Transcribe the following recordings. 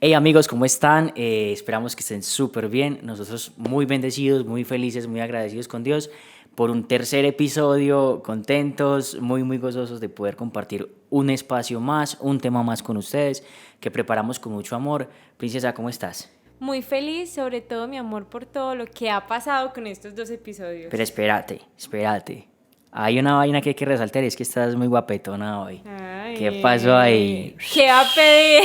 Hey amigos, ¿cómo están? Esperamos que estén súper bien. Nosotros muy bendecidos, muy felices, muy agradecidos con Dios por un tercer episodio, contentos, muy gozosos de poder compartir un espacio más, un tema más con ustedes que preparamos con mucho amor. Princesa, ¿cómo estás? Muy feliz, sobre todo mi amor por todo lo que ha pasado con estos 2 episodios. Pero espérate. Hay una vaina que hay que resaltar, es que estás muy guapetona hoy. ¿Qué pasó ahí? Ay, ¿qué va a pedir?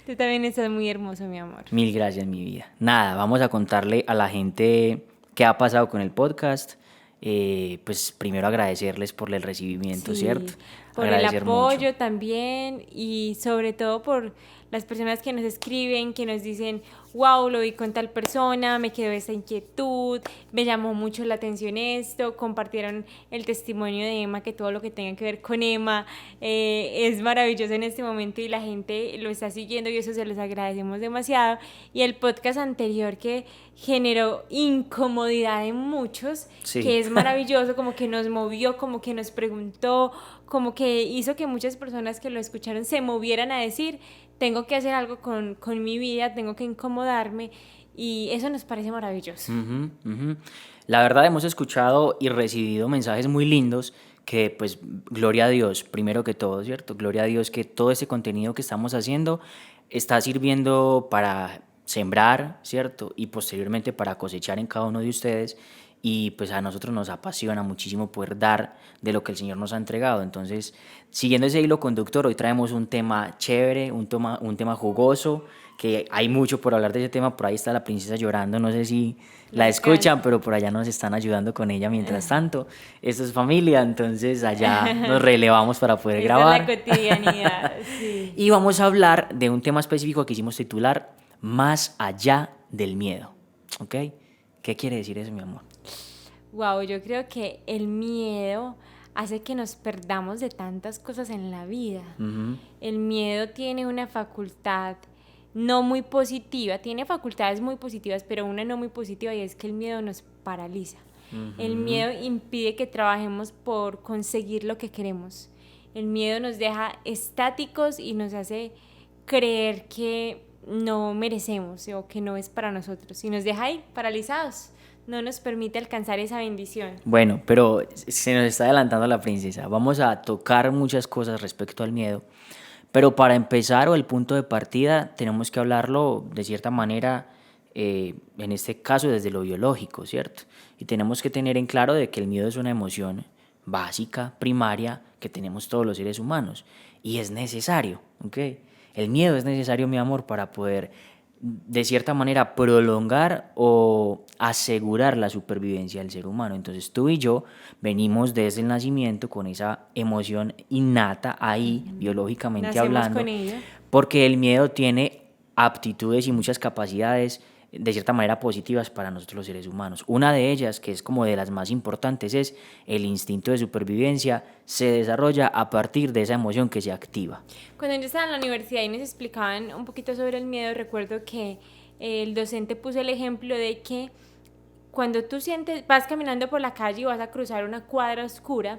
Tú también estás muy hermoso, mi amor. Mil gracias, mi vida. Nada, vamos a contarle a la gente qué ha pasado con el podcast. Pues primero agradecerles por el recibimiento, ¿cierto? Sí, por el Agradecer mucho. apoyo también y sobre todo por las personas que nos escriben, que nos dicen, wow, lo vi con tal persona, me quedó esta inquietud, me llamó mucho la atención esto, compartieron el testimonio de Emma, que todo lo que tenga que ver con Emma es maravilloso en este momento y la gente lo está siguiendo y eso se los agradecemos demasiado. Y el podcast anterior que generó incomodidad en muchos, Sí. que es maravilloso, como que nos movió, como que nos preguntó, como que hizo que muchas personas que lo escucharon se movieran a decir, tengo que hacer algo con mi vida, tengo que incomodarme y eso nos parece maravilloso. Ujú, ujú. La verdad hemos escuchado y recibido mensajes muy lindos que pues gloria a Dios, primero que todo, ¿cierto? Gloria a Dios que todo ese contenido que estamos haciendo está sirviendo para sembrar, ¿cierto? Y posteriormente para cosechar en cada uno de ustedes. Y pues a nosotros nos apasiona muchísimo poder dar de lo que el Señor nos ha entregado. Entonces, siguiendo ese hilo conductor, hoy traemos un tema chévere, un tema jugoso, que hay mucho por hablar de ese tema. Por ahí está la princesa llorando, no sé si Le la escuchan, encanta. pero por allá nos están ayudando con ella mientras tanto. Esto es familia, entonces allá nos relevamos para poder Esa es la grabar. cotidianidad, sí. Y vamos a hablar de un tema específico que hicimos titular Más allá del miedo. ¿Ok? ¿Qué quiere decir eso, mi amor? Wow, yo creo que el miedo hace que nos perdamos de tantas cosas en la vida. Ujú. El miedo tiene una facultad no muy positiva, tiene facultades muy positivas, pero una no muy positiva y es que el miedo nos paraliza. El Ujú. miedo impide que trabajemos por conseguir lo que queremos. El miedo nos deja estáticos y nos hace creer que no merecemos o que no es para nosotros y nos deja ahí paralizados. No nos permite alcanzar esa bendición. Bueno, pero se nos está adelantando la princesa. Vamos a tocar muchas cosas respecto al miedo. Pero para empezar o el punto de partida tenemos que hablarlo de cierta manera, en este caso desde lo biológico, ¿cierto? Y tenemos que tener en claro de que el miedo es una emoción básica, primaria, que tenemos todos los seres humanos. Y es necesario, ¿ok? El miedo es necesario, mi amor, para poder de cierta manera prolongar o asegurar la supervivencia del ser humano. Entonces tú y yo venimos desde el nacimiento con esa emoción innata ahí, biológicamente Nacemos hablando, con ella. porque el miedo tiene aptitudes y muchas capacidades de cierta manera positivas para nosotros los seres humanos. Una de ellas, que es como de las más importantes, es el instinto de supervivencia. Se desarrolla a partir de esa emoción que se activa. Cuando yo estaba en la universidad y nos explicaban un poquito sobre el miedo, recuerdo que el docente puso el ejemplo de que cuando tú vas caminando por la calle y vas a cruzar una cuadra oscura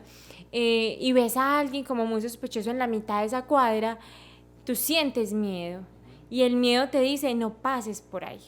y ves a alguien como muy sospechoso en la mitad de esa cuadra, tú sientes miedo y el miedo te dice no pases por ahí,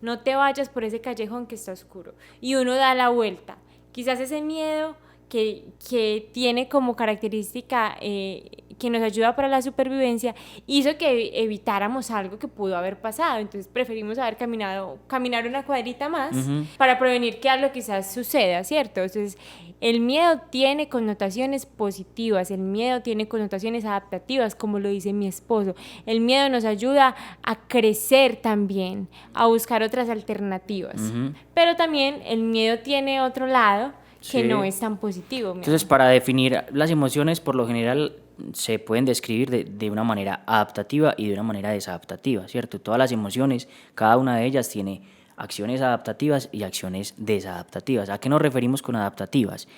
no te vayas por ese callejón que está oscuro y uno da la vuelta. Quizás ese miedo que tiene como característica que nos ayuda para la supervivencia hizo que evitáramos algo que pudo haber pasado. Entonces preferimos haber caminar una cuadrita más Ujú. para prevenir que algo quizás suceda, ¿cierto? Entonces el miedo tiene connotaciones positivas, el miedo tiene connotaciones adaptativas, como lo dice mi esposo. El miedo nos ayuda a crecer también, a buscar otras alternativas. Ujú. Pero también el miedo tiene otro lado que no Sí. es tan positivo, mi Entonces, amor. para definir las emociones, por lo general se pueden describir de una manera adaptativa y de una manera desadaptativa, ¿cierto? Todas las emociones, cada una de ellas tiene acciones adaptativas y acciones desadaptativas. ¿A qué nos referimos con adaptativas?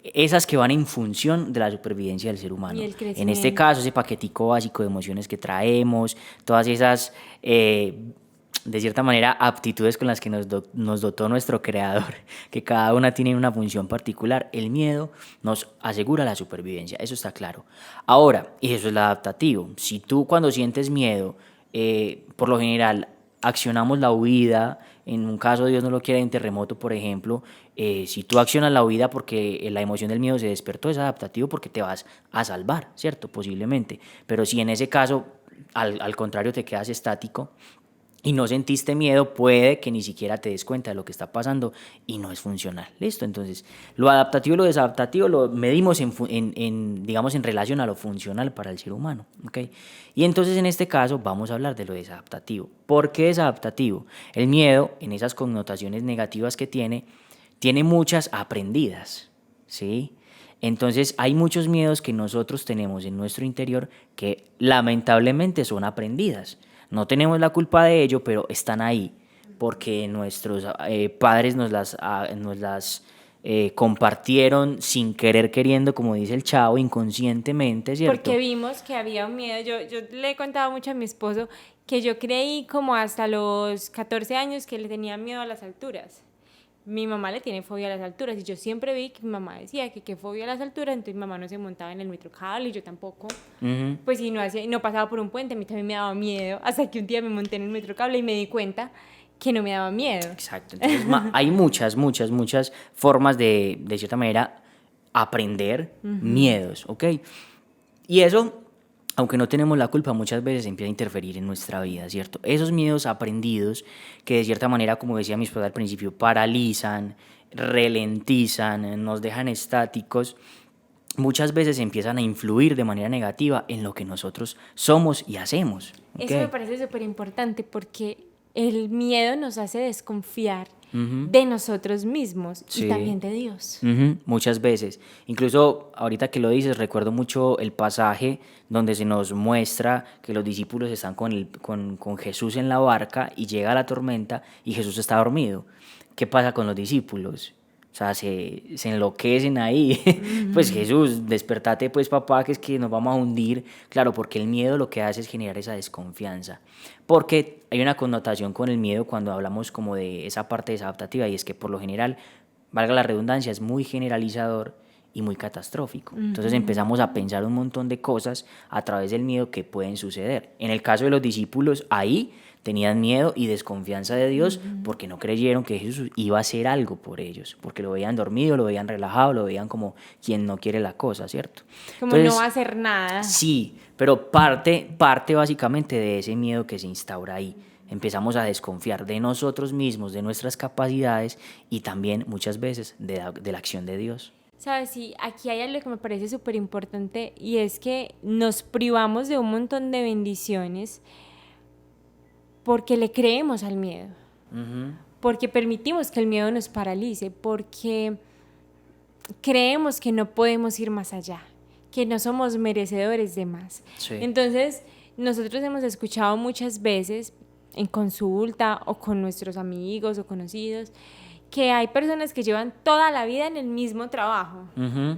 Esas que van en función de la supervivencia del ser Y humano. el En este crecimiento. caso, ese paquetico básico de emociones que traemos, todas esas de cierta manera, aptitudes con las que nos dotó nuestro creador, que cada una tiene una función particular. El miedo nos asegura la supervivencia, eso está claro. Ahora, y eso es lo adaptativo, si tú cuando sientes miedo, por lo general, accionamos la huida, en un caso Dios no lo quiera, un terremoto, por ejemplo, si tú accionas la huida porque la emoción del miedo se despertó, es adaptativo porque te vas a salvar, ¿cierto? Posiblemente. Pero si en ese caso, al contrario, te quedas estático y no sentiste miedo, puede que ni siquiera te des cuenta de lo que está pasando y no es funcional. ¿Listo? Entonces, lo adaptativo y lo desadaptativo lo medimos digamos, en relación a lo funcional para el ser humano. ¿Ok? Y entonces, en este caso, vamos a hablar de lo desadaptativo. ¿Por qué desadaptativo? El miedo, en esas connotaciones negativas que tiene muchas aprendidas. ¿Sí? Entonces hay muchos miedos que nosotros tenemos en nuestro interior que lamentablemente son aprendidas. No tenemos la culpa de ello, pero están ahí porque nuestros padres nos las compartieron sin querer queriendo, como dice el chavo, inconscientemente, ¿cierto? Porque vimos que había un miedo. Yo le he contado mucho a mi esposo que yo creí como hasta los 14 años que le tenía miedo a las alturas. Mi mamá le tiene fobia a las alturas y yo siempre vi que mi mamá decía que fobia a las alturas, entonces mi mamá no se montaba en el metrocable y yo tampoco. Pues y no pasaba por un puente, a mí también me daba miedo, hasta que un día me monté en el metrocable y me di cuenta que no me daba miedo. Exacto. Entonces hay muchas formas de cierta manera, aprender miedos, ¿ok? Y eso, aunque no tenemos la culpa, muchas veces empieza a interferir en nuestra vida, ¿cierto? Esos miedos aprendidos que de cierta manera, como decía mi esposa al principio, paralizan, ralentizan, nos dejan estáticos, muchas veces empiezan a influir de manera negativa en lo que nosotros somos y hacemos. ¿Ok? Eso me parece súper importante porque el miedo nos hace desconfiar de nosotros mismos y también de Dios. Muchas veces. Incluso ahorita que lo dices, recuerdo mucho el pasaje donde se nos muestra que los discípulos están con Jesús en la barca y llega la tormenta y Jesús está dormido. ¿Qué pasa con los discípulos? O sea, se enloquecen ahí. Pues Jesús, despertate pues papá, que es que nos vamos a hundir. Claro, porque el miedo lo que hace es generar esa desconfianza. Porque hay una connotación con el miedo cuando hablamos como de esa parte desadaptativa y es que por lo general, valga la redundancia, es muy generalizador y muy catastrófico. Entonces empezamos a pensar un montón de cosas a través del miedo que pueden suceder. En el caso de los discípulos, ahí tenían miedo y desconfianza de Dios porque no creyeron que Jesús iba a hacer algo por ellos, porque lo veían dormido, lo veían relajado, lo veían como quien no quiere la cosa, ¿cierto? Como entonces, no va a hacer nada. Sí, pero parte básicamente de ese miedo que se instaura ahí. Empezamos a desconfiar de nosotros mismos, de nuestras capacidades y también muchas veces de la acción de Dios. Sabes, sí, aquí hay algo que me parece súper importante y es que nos privamos de un montón de bendiciones porque le creemos al miedo, porque permitimos que el miedo nos paralice, porque creemos que no podemos ir más allá, que no somos merecedores de más. Sí. Entonces, nosotros hemos escuchado muchas veces en consulta o con nuestros amigos o conocidos que hay personas que llevan toda la vida en el mismo trabajo,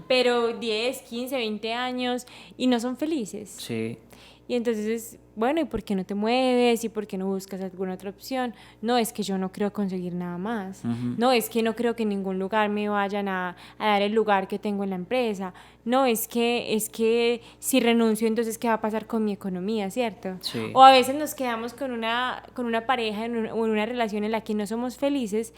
pero 10, 15, 20 años y no son felices. Sí. Y entonces, bueno, ¿y por qué no te mueves? ¿Y por qué no buscas alguna otra opción? No, es que yo no creo conseguir nada más. No, es que no creo que en ningún lugar me vayan a dar el lugar que tengo en la empresa. No, es que si renuncio, entonces, ¿qué va a pasar con mi economía, cierto? Sí. O a veces nos quedamos con una pareja o en una relación en la que no somos felices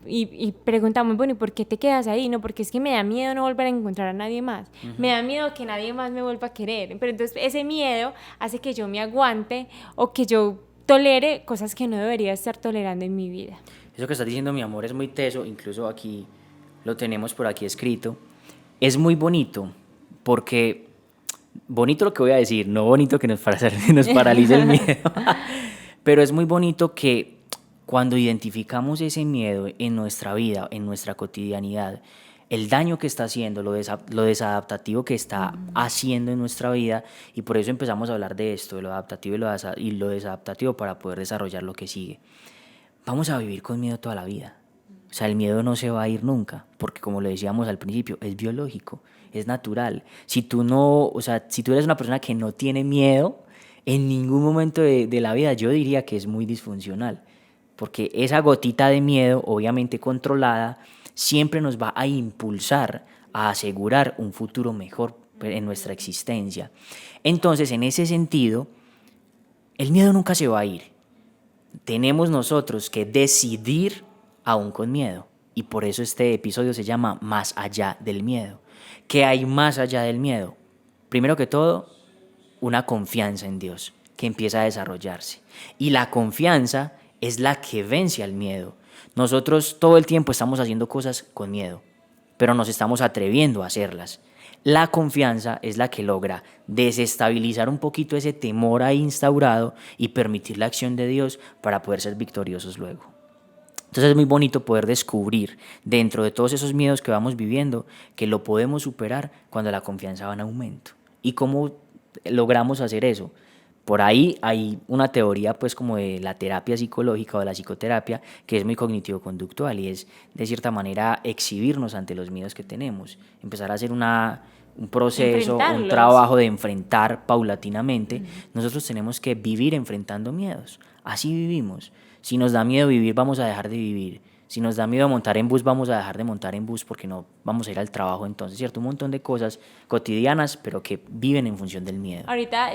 y preguntamos, bueno, ¿y por qué te quedas ahí? No, porque es que me da miedo no volver a encontrar a nadie más. Me da miedo que nadie más me vuelva a querer. Pero entonces ese miedo hace que yo me aguante o que yo tolere cosas que no debería estar tolerando en mi vida. Eso que estás diciendo, mi amor, es muy teso. Incluso aquí lo tenemos por aquí escrito. Es muy bonito porque... Bonito lo que voy a decir, no bonito que nos paralice el miedo. Pero es muy bonito que cuando identificamos ese miedo en nuestra vida, en nuestra cotidianidad, el daño que está haciendo, lo desadaptativo que está haciendo en nuestra vida, y por eso empezamos a hablar de esto, de lo adaptativo y lo desadaptativo para poder desarrollar lo que sigue. Vamos a vivir con miedo toda la vida. O sea, el miedo no se va a ir nunca, porque como lo decíamos al principio, es biológico, es natural. Si tú eres una persona que no tiene miedo, En ningún momento de la vida yo diría que es muy disfuncional, porque esa gotita de miedo, obviamente controlada, siempre nos va a impulsar a asegurar un futuro mejor en nuestra existencia. Entonces, en ese sentido, el miedo nunca se va a ir. Tenemos nosotros que decidir aún con miedo. Y por eso este episodio se llama Más allá del miedo. ¿Qué hay más allá del miedo? Primero que todo, una confianza en Dios que empieza a desarrollarse. Y la confianza es la que vence al miedo. Nosotros todo el tiempo estamos haciendo cosas con miedo, pero nos estamos atreviendo a hacerlas. La confianza es la que logra desestabilizar un poquito ese temor ahí instaurado y permitir la acción de Dios para poder ser victoriosos luego. Entonces es muy bonito poder descubrir dentro de todos esos miedos que vamos viviendo que lo podemos superar cuando la confianza va en aumento. ¿Y cómo logramos hacer eso? Por ahí hay una teoría pues como de la terapia psicológica o de la psicoterapia que es muy cognitivo-conductual y es de cierta manera exhibirnos ante los miedos que tenemos, empezar a hacer un proceso, un trabajo de enfrentar paulatinamente. Nosotros tenemos que vivir enfrentando miedos, así vivimos. Si nos da miedo vivir, vamos a dejar de vivir. Si nos da miedo montar en bus, vamos a dejar de montar en bus porque no vamos a ir al trabajo entonces, ¿cierto? Un montón de cosas cotidianas, pero que viven en función del miedo. Ahorita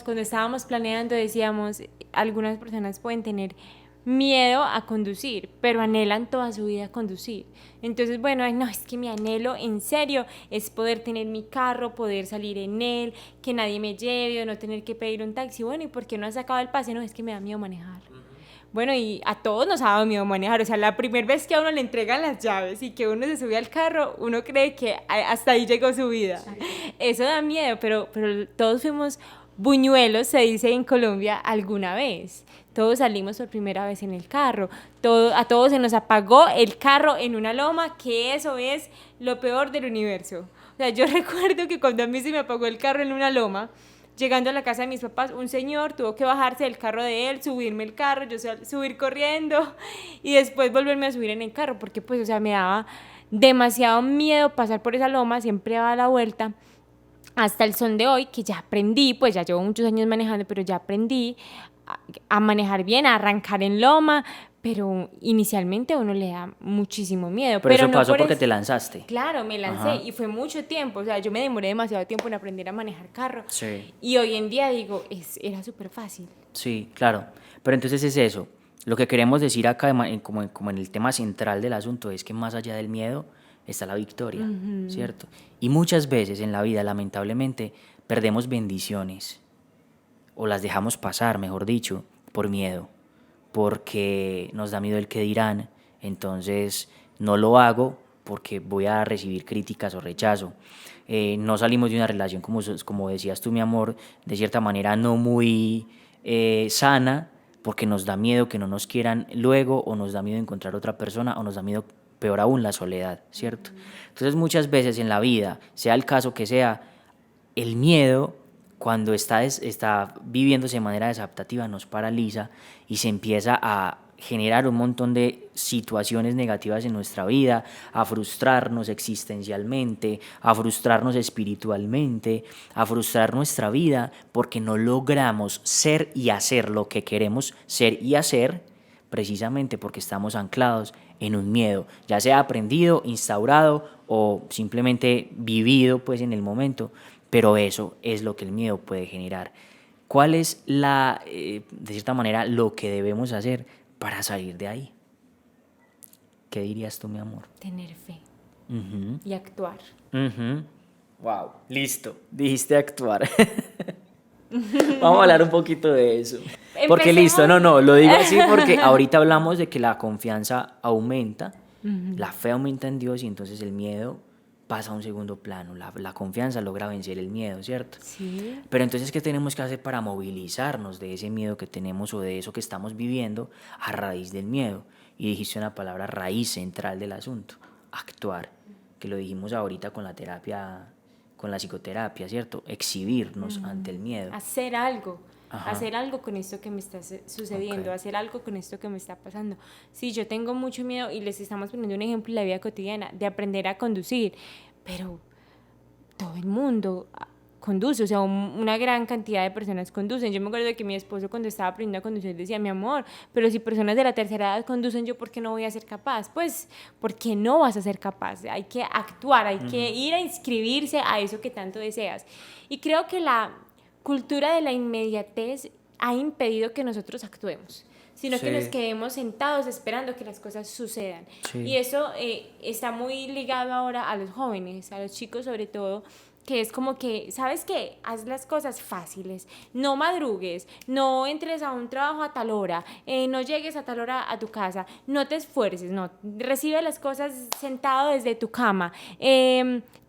cuando estábamos planeando, decíamos, algunas personas pueden tener miedo a conducir, pero anhelan toda su vida conducir. Entonces, bueno, ay, no, es que mi anhelo en serio es poder tener mi carro, poder salir en él, que nadie me lleve o no tener que pedir un taxi. Bueno, ¿y por qué no has sacado el pase? No, es que me da miedo manejar. Bueno, y a todos nos ha dado miedo manejar. O sea, la primera vez que a uno le entregan las llaves y que uno se sube al carro, uno cree que hasta ahí llegó su vida. Sí. Eso da miedo, pero todos fuimos buñuelos, se dice en Colombia, alguna vez. Todos salimos por primera vez en el carro. A todos se nos apagó el carro en una loma, que eso es lo peor del universo. O sea, yo recuerdo que cuando a mí se me apagó el carro en una loma, llegando a la casa de mis papás, un señor tuvo que bajarse del carro de él, subirme el carro, yo subir corriendo y después volverme a subir en el carro, porque pues, o sea, me daba demasiado miedo pasar por esa loma, siempre daba la vuelta, hasta el son de hoy, que ya aprendí, pues ya llevo muchos años manejando, pero ya aprendí a manejar bien, a arrancar en loma, pero inicialmente a uno le da muchísimo miedo. Pero eso no pasó porque te lanzaste. Claro, me lancé. Ajá. Y fue mucho tiempo, o sea, yo me demoré demasiado tiempo en aprender a manejar carro. Sí. Y hoy en día digo, era súper fácil. Sí, claro. Pero entonces es eso. Lo que queremos decir acá, como en el tema central del asunto, es que más allá del miedo está la victoria, ¿cierto? Y muchas veces en la vida, lamentablemente, perdemos bendiciones, o las dejamos pasar, mejor dicho, por miedo, porque nos da miedo el que dirán, entonces no lo hago porque voy a recibir críticas o rechazo. No salimos de una relación, como decías tú, mi amor, de cierta manera no muy sana, porque nos da miedo que no nos quieran luego, o nos da miedo encontrar otra persona, o nos da miedo, peor aún, la soledad, ¿cierto? Entonces muchas veces en la vida, sea el caso que sea, el miedo, cuando está viviéndose de manera desadaptativa, nos paraliza y se empieza a generar un montón de situaciones negativas en nuestra vida, a frustrarnos existencialmente, a frustrarnos espiritualmente, a frustrar nuestra vida porque no logramos ser y hacer lo que queremos ser y hacer, precisamente porque estamos anclados en un miedo, ya sea aprendido, instaurado o simplemente vivido pues en el momento, pero eso es lo que el miedo puede generar. ¿Cuál es de cierta manera, lo que debemos hacer para salir de ahí? ¿Qué dirías tú, mi amor? Tener fe y actuar. Wow, listo, dijiste actuar. Vamos a hablar un poquito de eso. Porque listo, no, lo digo así porque ahorita hablamos de que la confianza aumenta, la fe aumenta en Dios y entonces el miedo pasa a un segundo plano. La confianza logra vencer el miedo, ¿cierto? Sí. Pero entonces, ¿qué tenemos que hacer para movilizarnos de ese miedo que tenemos o de eso que estamos viviendo a raíz del miedo? Y dijiste una palabra raíz central del asunto, actuar, que lo dijimos ahorita con la terapia, con la psicoterapia, ¿cierto? Exhibirnos ante el miedo. Hacer algo. Ajá. Hacer algo con esto que me está sucediendo, hacer algo con esto que me está pasando. Sí, yo tengo mucho miedo y les estamos poniendo un ejemplo en la vida cotidiana de aprender a conducir, pero todo el mundo conduce, o sea, una gran cantidad de personas conducen. Yo me acuerdo de que mi esposo cuando estaba aprendiendo a conducir decía, mi amor, pero si personas de la tercera edad conducen, ¿yo por qué no voy a ser capaz? Pues, ¿por qué no vas a ser capaz? Hay que actuar, hay que ir a inscribirse a eso que tanto deseas. Y creo que la cultura de la inmediatez ha impedido que nosotros actuemos, sino que nos quedemos sentados esperando que las cosas sucedan. Y eso está muy ligado ahora a los jóvenes, a los chicos sobre todo, que es como que, ¿sabes qué? Haz las cosas fáciles, no madrugues, no entres a un trabajo a tal hora, no llegues a tal hora a tu casa, no te esfuerces, no, recibe las cosas sentado desde tu cama,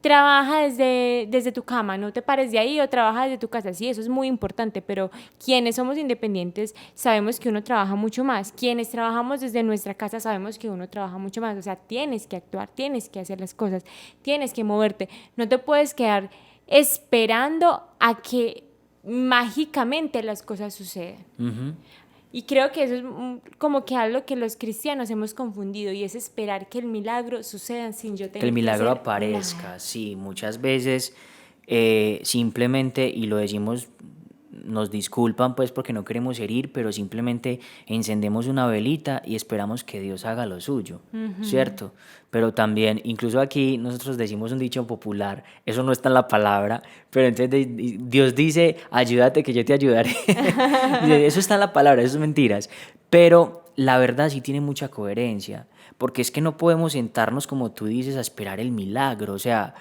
trabaja desde tu cama, no te pares de ahí o trabaja desde tu casa. Sí, eso es muy importante, pero quienes somos independientes sabemos que uno trabaja mucho más. Quienes trabajamos desde nuestra casa sabemos que uno trabaja mucho más. O sea, tienes que actuar, tienes que hacer las cosas, tienes que moverte. No te puedes quedar esperando a que mágicamente las cosas sucedan. Y creo que eso es como que algo que los cristianos hemos confundido, y es esperar que el milagro suceda sin yo tener que el milagro que hacer aparezca, nada. sí, muchas veces simplemente, y lo decimos, nos disculpan pues porque no queremos herir, pero simplemente encendemos una velita y esperamos que Dios haga lo suyo, ¿cierto? Pero también, incluso aquí nosotros decimos un dicho popular, eso no está en la palabra, pero entonces Dios dice, ayúdate que yo te ayudaré. Eso está en la palabra, eso es mentiras, pero la verdad sí tiene mucha coherencia, porque es que no podemos sentarnos, como tú dices, a esperar el milagro, o sea,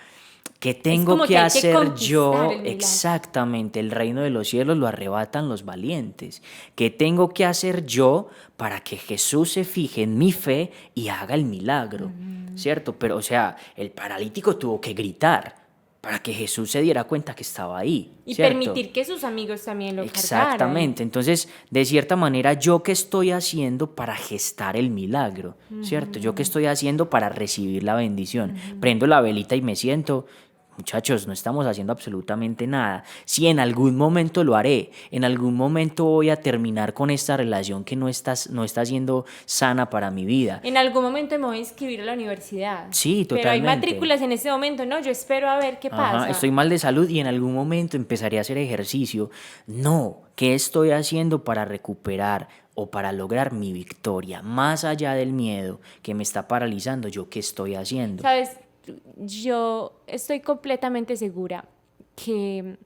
¿qué Es tengo como que que hay que hacer conquistar yo? el milagro. Exactamente, el reino de los cielos lo arrebatan los valientes. ¿Qué tengo que hacer yo para que Jesús se fije en mi fe y haga el milagro? ¿Cierto? Pero, o sea, el paralítico tuvo que gritar para que Jesús se diera cuenta que estaba ahí, Y ¿cierto? permitir que sus amigos también lo cargaran. Exactamente. Entonces, de cierta manera, ¿yo qué estoy haciendo para gestar el milagro? ¿Cierto? ¿Yo qué estoy haciendo para recibir la bendición? Prendo la velita y me siento. Muchachos, no estamos haciendo absolutamente nada. Sí, en algún momento lo haré. En algún momento voy a terminar con esta relación que no está siendo sana para mi vida. En algún momento me voy a inscribir a la universidad. Sí, Pero hay totalmente. matrículas en este momento, no, yo espero a ver qué Ajá, pasa. estoy mal de salud y en algún momento empezaré a hacer ejercicio. No, ¿qué estoy haciendo para recuperar o para lograr mi victoria? Más allá del miedo que me está paralizando, ¿yo qué estoy haciendo? Sabes, yo estoy completamente segura que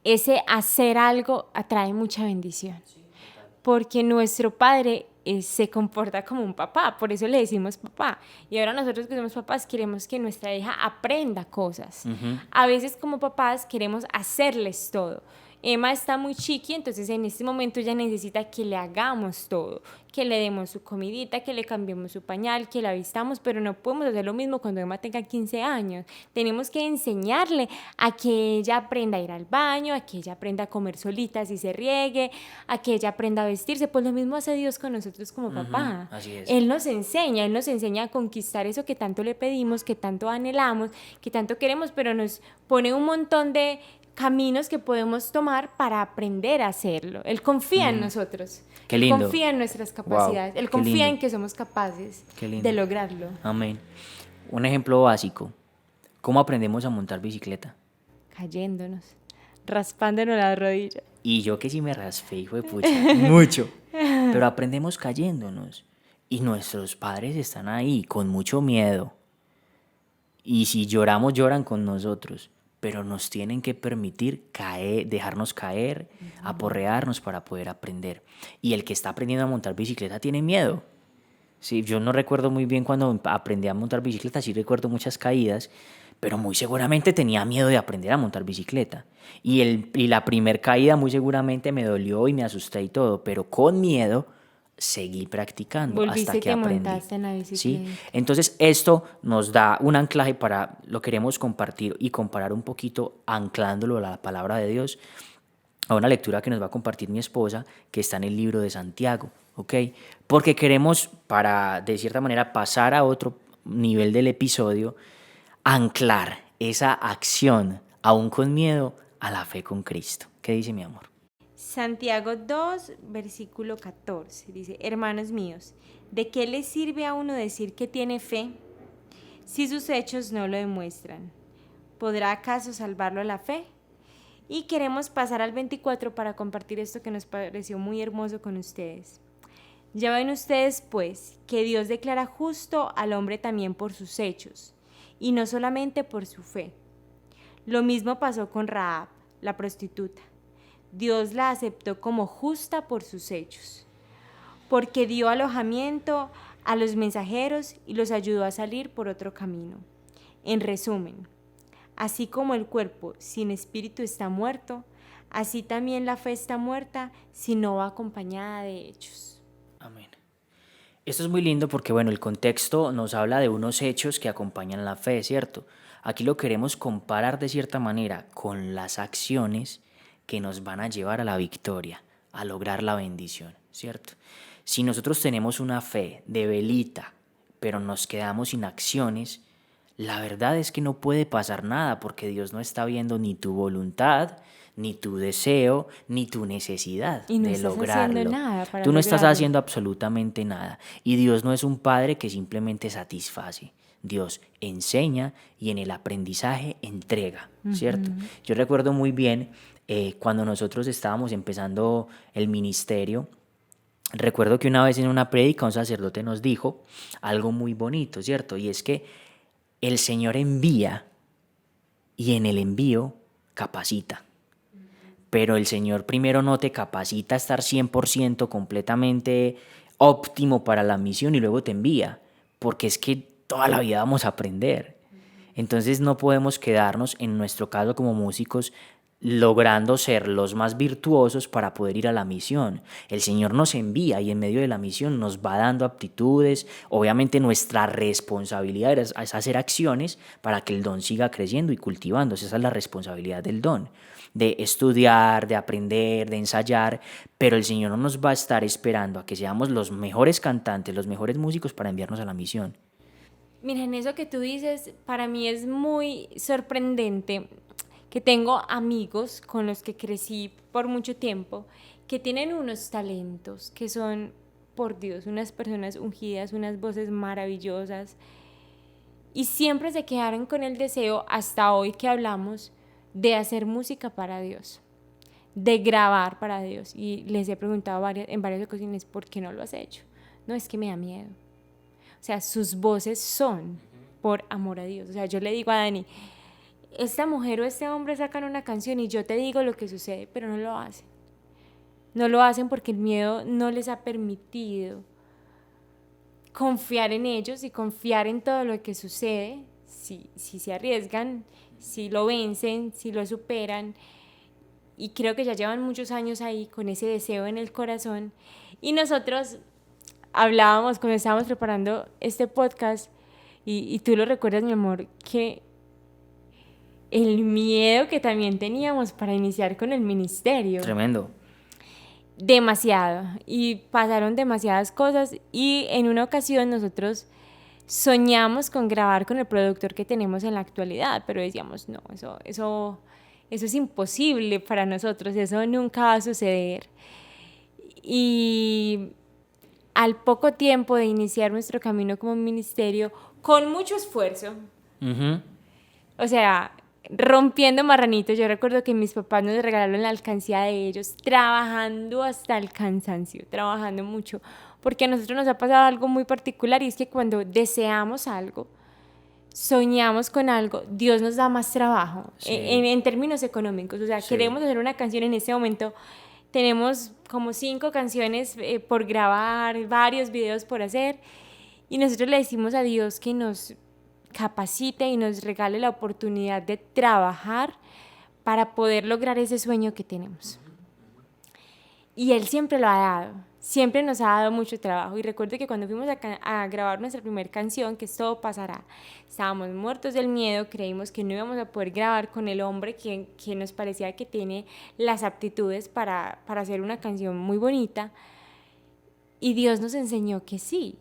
ese hacer algo atrae mucha bendición. Porque nuestro padre se comporta como un papá, por eso le decimos papá. Y ahora nosotros que somos papás queremos que nuestra hija aprenda cosas. A veces como papás queremos hacerles todo. Emma está muy chiqui, entonces en este momento ella necesita que le hagamos todo, que le demos su comidita, que le cambiemos su pañal, que la vistamos, pero no podemos hacer lo mismo cuando Emma tenga 15 años. Tenemos que enseñarle a que ella aprenda a ir al baño, a que ella aprenda a comer solita si se riegue, a que ella aprenda a vestirse. Pues lo mismo hace Dios con nosotros como papá. Así es. Él nos enseña a conquistar eso que tanto le pedimos, que tanto anhelamos, que tanto queremos, pero nos pone un montón de caminos que podemos tomar para aprender a hacerlo. Él confía en nosotros. Qué lindo. Él confía en nuestras capacidades. Wow, Él qué confía lindo. en que somos capaces Qué lindo. de lograrlo. Amén. Un ejemplo básico. ¿Cómo aprendemos a montar bicicleta? Cayéndonos, raspándonos las rodillas. Y yo que sí me raspé, hijo de pucha, mucho. Pero aprendemos cayéndonos. Y nuestros padres están ahí con mucho miedo. Y si lloramos, lloran con nosotros. Pero nos tienen que permitir caer, dejarnos caer, aporrearnos para poder aprender. Y el que está aprendiendo a montar bicicleta tiene miedo. Sí, yo no recuerdo muy bien cuando aprendí a montar bicicleta, sí recuerdo muchas caídas, pero muy seguramente tenía miedo de aprender a montar bicicleta. Y la primer caída muy seguramente me dolió y me asusté y todo, pero con miedo seguí practicando Volviste hasta y que te aprendí. montaste en la ¿Sí? bicicleta. Entonces esto nos da un anclaje para, lo queremos compartir y comparar un poquito, anclándolo a la palabra de Dios, a una lectura que nos va a compartir mi esposa, que está en el libro de Santiago, ¿ok? Porque queremos, para de cierta manera pasar a otro nivel del episodio, anclar esa acción, aún con miedo, a la fe con Cristo. ¿Qué dice mi amor? Santiago 2, versículo 14, dice: hermanos míos, ¿de qué le sirve a uno decir que tiene fe si sus hechos no lo demuestran? ¿Podrá acaso salvarlo la fe? Y queremos pasar al 24 para compartir esto que nos pareció muy hermoso con ustedes. Ya ven ustedes, pues, que Dios declara justo al hombre también por sus hechos, y no solamente por su fe. Lo mismo pasó con Rahab, la prostituta. Dios la aceptó como justa por sus hechos, porque dio alojamiento a los mensajeros y los ayudó a salir por otro camino. En resumen, así como el cuerpo sin espíritu está muerto, así también la fe está muerta si no va acompañada de hechos. Amén. Esto es muy lindo porque, bueno, el contexto nos habla de unos hechos que acompañan la fe, ¿cierto? Aquí lo queremos comparar de cierta manera con las acciones que nos van a llevar a la victoria, a lograr la bendición, ¿cierto? Si nosotros tenemos una fe de velita, pero nos quedamos sin acciones, la verdad es que no puede pasar nada porque Dios no está viendo ni tu voluntad, ni tu deseo, ni tu necesidad Y no de estás lograrlo. haciendo nada para Tú no estás lograrlo. haciendo absolutamente nada. Y Dios no es un padre que simplemente satisface. Dios enseña y en el aprendizaje entrega, ¿cierto? Yo recuerdo muy bien cuando nosotros estábamos empezando el ministerio. Recuerdo que una vez en una prédica un sacerdote nos dijo algo muy bonito, ¿cierto? Y es que el Señor envía y en el envío capacita. Pero el Señor primero no te capacita a estar 100% completamente óptimo para la misión y luego te envía, porque es que toda la vida vamos a aprender. Entonces no podemos quedarnos, en nuestro caso como músicos, logrando ser los más virtuosos para poder ir a la misión. El Señor nos envía y en medio de la misión nos va dando aptitudes. Obviamente nuestra responsabilidad es hacer acciones para que el don siga creciendo y cultivándose. Esa es la responsabilidad del don, de estudiar, de aprender, de ensayar, pero el Señor no nos va a estar esperando a que seamos los mejores cantantes, los mejores músicos para enviarnos a la misión. Miren, eso que tú dices, para mí es muy sorprendente que tengo amigos con los que crecí por mucho tiempo, que tienen unos talentos, que son, por Dios, unas personas ungidas, unas voces maravillosas, y siempre se quedaron con el deseo, hasta hoy que hablamos, de hacer música para Dios, de grabar para Dios. Y les he preguntado en varias ocasiones, ¿por qué no lo has hecho? No, es que me da miedo. O sea, sus voces son por amor a Dios. O sea, yo le digo a Dani, esta mujer o este hombre sacan una canción y yo te digo lo que sucede, pero no lo hacen. No lo hacen porque el miedo no les ha permitido confiar en ellos y confiar en todo lo que sucede. Si se arriesgan, si lo vencen, si lo superan. Y creo que ya llevan muchos años ahí con ese deseo en el corazón. Y nosotros hablábamos cuando estábamos preparando este podcast, y tú lo recuerdas, mi amor, que el miedo que también teníamos para iniciar con el ministerio. Tremendo. Demasiado. Y pasaron demasiadas cosas, y en una ocasión nosotros soñamos con grabar con el productor que tenemos en la actualidad, pero decíamos, no, eso es imposible para nosotros, eso nunca va a suceder. Y al poco tiempo de iniciar nuestro camino como ministerio, con mucho esfuerzo, o sea, rompiendo marranitos, yo recuerdo que mis papás nos regalaron la alcancía de ellos, trabajando hasta el cansancio, trabajando mucho, porque a nosotros nos ha pasado algo muy particular, y es que cuando deseamos algo, soñamos con algo, Dios nos da más trabajo, Sí. en términos económicos. O sea, Sí. queremos hacer una canción en este momento, tenemos como 5 canciones por grabar, varios videos por hacer, y nosotros le decimos a Dios que nos capacite y nos regale la oportunidad de trabajar para poder lograr ese sueño que tenemos. Y Él siempre lo ha dado, siempre nos ha dado mucho trabajo. Y recuerdo que cuando fuimos a grabar nuestra primera canción, que es Todo Pasará, estábamos muertos del miedo, creímos que no íbamos a poder grabar con el hombre que nos parecía que tiene las aptitudes para hacer una canción muy bonita. Y Dios nos enseñó que sí.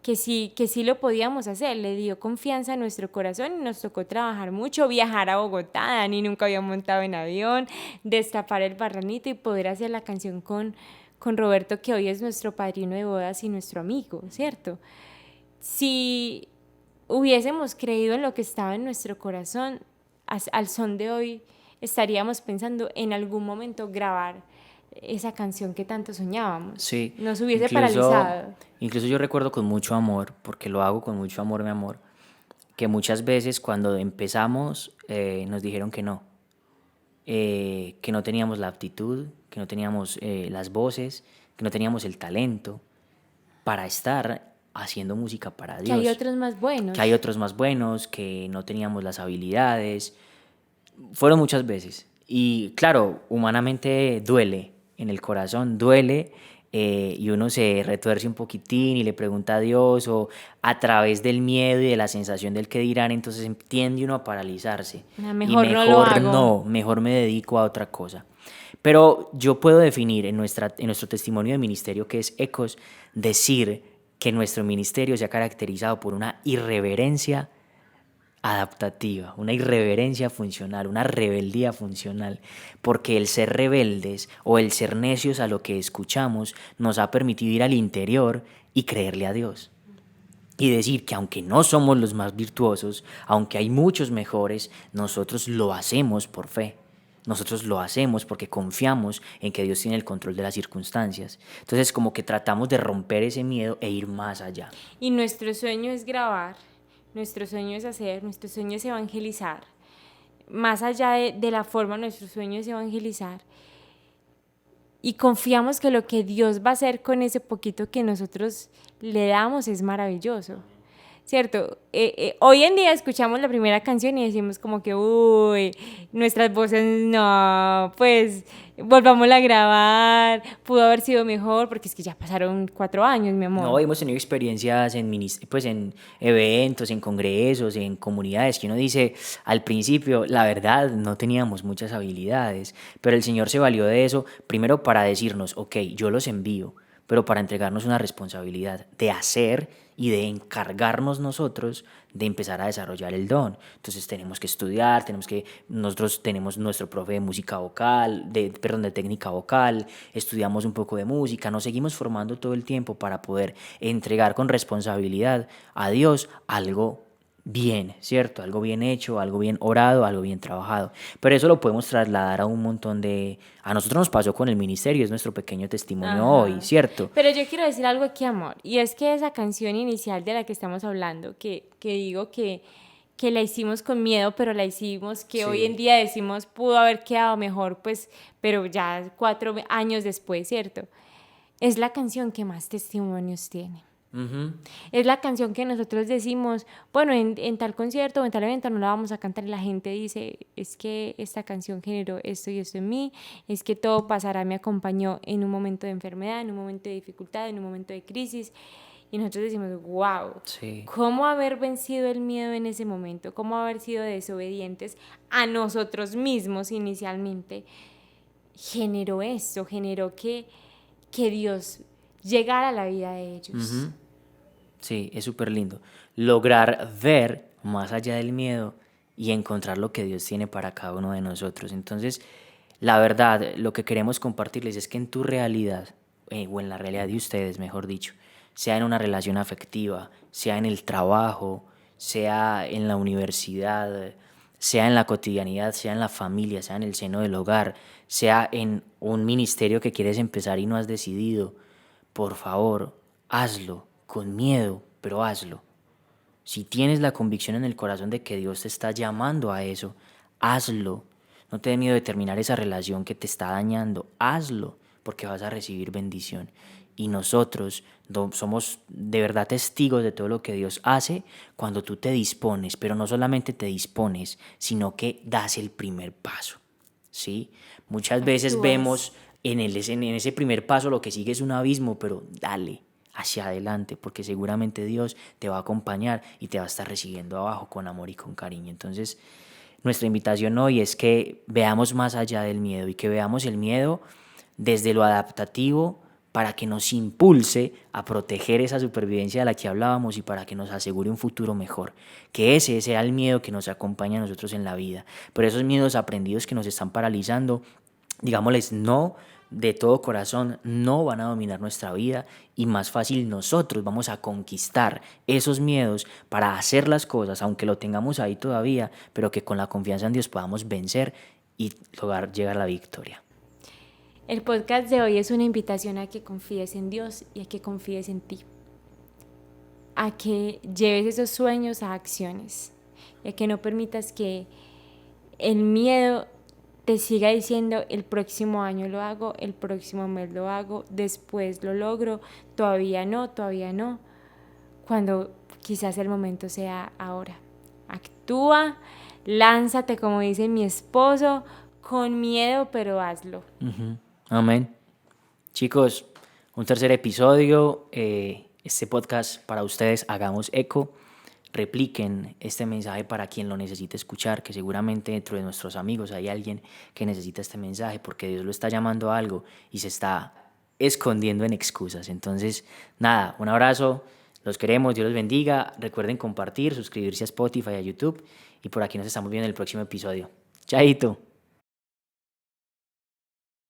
Que sí lo podíamos hacer, le dio confianza a nuestro corazón y nos tocó trabajar mucho, viajar a Bogotá, Dani nunca había montado en avión, destapar el barranito y poder hacer la canción con Roberto, que hoy es nuestro padrino de bodas y nuestro amigo, ¿cierto? Si hubiésemos creído en lo que estaba en nuestro corazón, al son de hoy estaríamos pensando en algún momento grabar esa canción que tanto soñábamos. Sí, Nos hubiese paralizado. incluso yo recuerdo con mucho amor, porque lo hago con mucho amor, mi amor, que muchas veces cuando empezamos nos dijeron que no teníamos la aptitud, que no teníamos las voces, que no teníamos el talento para estar haciendo música para Que hay Dios, otros más buenos. que hay otros más buenos, que no teníamos las habilidades. Fueron muchas veces. Y claro, humanamente duele, en el corazón duele, y uno se retuerce un poquitín y le pregunta a Dios, o a través del miedo y de la sensación del que dirán, entonces tiende uno a paralizarse. Y Mejor no lo hago. no, mejor me dedico a otra cosa. Pero yo puedo definir en nuestro testimonio de ministerio, que es Ecos, decir que nuestro ministerio se ha caracterizado por una irreverencia adaptativa, una irreverencia funcional, una rebeldía funcional, porque el ser rebeldes o el ser necios a lo que escuchamos nos ha permitido ir al interior y creerle a Dios. Y decir que aunque no somos los más virtuosos, aunque hay muchos mejores, nosotros lo hacemos por fe. Nosotros lo hacemos porque confiamos en que Dios tiene el control de las circunstancias. Entonces como que tratamos de romper ese miedo e ir más allá. Y nuestro sueño es grabar, nuestro sueño es hacer, nuestro sueño es evangelizar. Más allá de la forma, nuestro sueño es evangelizar. Y confiamos que lo que Dios va a hacer con ese poquito que nosotros le damos es maravilloso. ¿Cierto? Hoy en día escuchamos la primera canción y decimos como que, uy, nuestras voces no, pues volvámosla a grabar, pudo haber sido mejor, porque es que ya pasaron 4 años, mi amor. No, hemos tenido experiencias pues en eventos, en congresos, en comunidades, que uno dice, al principio, la verdad, no teníamos muchas habilidades, pero el Señor se valió de eso, primero para decirnos, ok, yo los envío, pero para entregarnos una responsabilidad de hacer y de encargarnos nosotros de empezar a desarrollar el don. Entonces tenemos que estudiar, nosotros tenemos nuestro profe de música vocal, de técnica vocal, estudiamos un poco de música, nos seguimos formando todo el tiempo para poder entregar con responsabilidad a Dios algo bien, ¿cierto? Algo bien hecho, algo bien orado, algo bien trabajado. Pero eso lo podemos trasladar a un montón de... A nosotros nos pasó con el ministerio, es nuestro pequeño testimonio hoy, ¿cierto? Pero yo quiero decir algo aquí, amor, y es que esa canción inicial de la que estamos hablando, que digo que la hicimos con miedo, pero la hicimos, que hoy en día decimos pudo haber quedado mejor, pues, pero ya 4 años después, ¿cierto? Es la canción que más testimonios tiene. Uh-huh. Es la canción que nosotros decimos, bueno, en tal concierto o en tal evento no la vamos a cantar y la gente dice, es que esta canción generó esto y esto en mí, es que todo pasará, me acompañó en un momento de enfermedad, en un momento de dificultad, en un momento de crisis. Y nosotros decimos, wow, sí. ¿Cómo haber vencido el miedo en ese momento? ¿Cómo haber sido desobedientes a nosotros mismos inicialmente? Generó esto, generó que Dios llegara a la vida de ellos. Uh-huh. Sí, es súper lindo. Lograr ver más allá del miedo y encontrar lo que Dios tiene para cada uno de nosotros. Entonces, la verdad, lo que queremos compartirles es que en tu realidad, o en la realidad de ustedes, mejor dicho, sea en una relación afectiva, sea en el trabajo, sea en la universidad, sea en la cotidianidad, sea en la familia, sea en el seno del hogar, sea en un ministerio que quieres empezar y no has decidido, por favor, hazlo con miedo, pero hazlo. Si tienes la convicción en el corazón de que Dios te está llamando a eso, hazlo. No te dé miedo de terminar esa relación que te está dañando, hazlo, porque vas a recibir bendición. Y nosotros somos de verdad testigos de todo lo que Dios hace cuando tú te dispones, pero no solamente te dispones, sino que das el primer paso, ¿sí? Muchas veces vemos en ese primer paso lo que sigue es un abismo, pero dale hacia adelante, porque seguramente Dios te va a acompañar y te va a estar recibiendo abajo con amor y con cariño. Entonces, nuestra invitación hoy es que veamos más allá del miedo y que veamos el miedo desde lo adaptativo para que nos impulse a proteger esa supervivencia de la que hablábamos y para que nos asegure un futuro mejor. Que ese sea el miedo que nos acompaña a nosotros en la vida. Pero esos miedos aprendidos que nos están paralizando, digámosles no, de todo corazón no van a dominar nuestra vida y más fácil nosotros vamos a conquistar esos miedos para hacer las cosas, aunque lo tengamos ahí todavía, pero que con la confianza en Dios podamos vencer y lograr llegar a la victoria. El podcast de hoy es una invitación a que confíes en Dios y a que confíes en ti, a que lleves esos sueños a acciones y a que no permitas que el miedo te siga diciendo el próximo año lo hago, el próximo mes lo hago, después lo logro, todavía no, cuando quizás el momento sea ahora. Actúa, lánzate, como dice mi esposo, con miedo, pero hazlo. Amén. Chicos, un tercer episodio. Este podcast para ustedes, hagamos eco. Repliquen este mensaje para quien lo necesite escuchar, que seguramente dentro de nuestros amigos hay alguien que necesita este mensaje porque Dios lo está llamando a algo y se está escondiendo en excusas. Entonces, nada, un abrazo, los queremos, Dios los bendiga. Recuerden compartir, suscribirse a Spotify, a YouTube y por aquí nos estamos viendo en el próximo episodio. Chaito.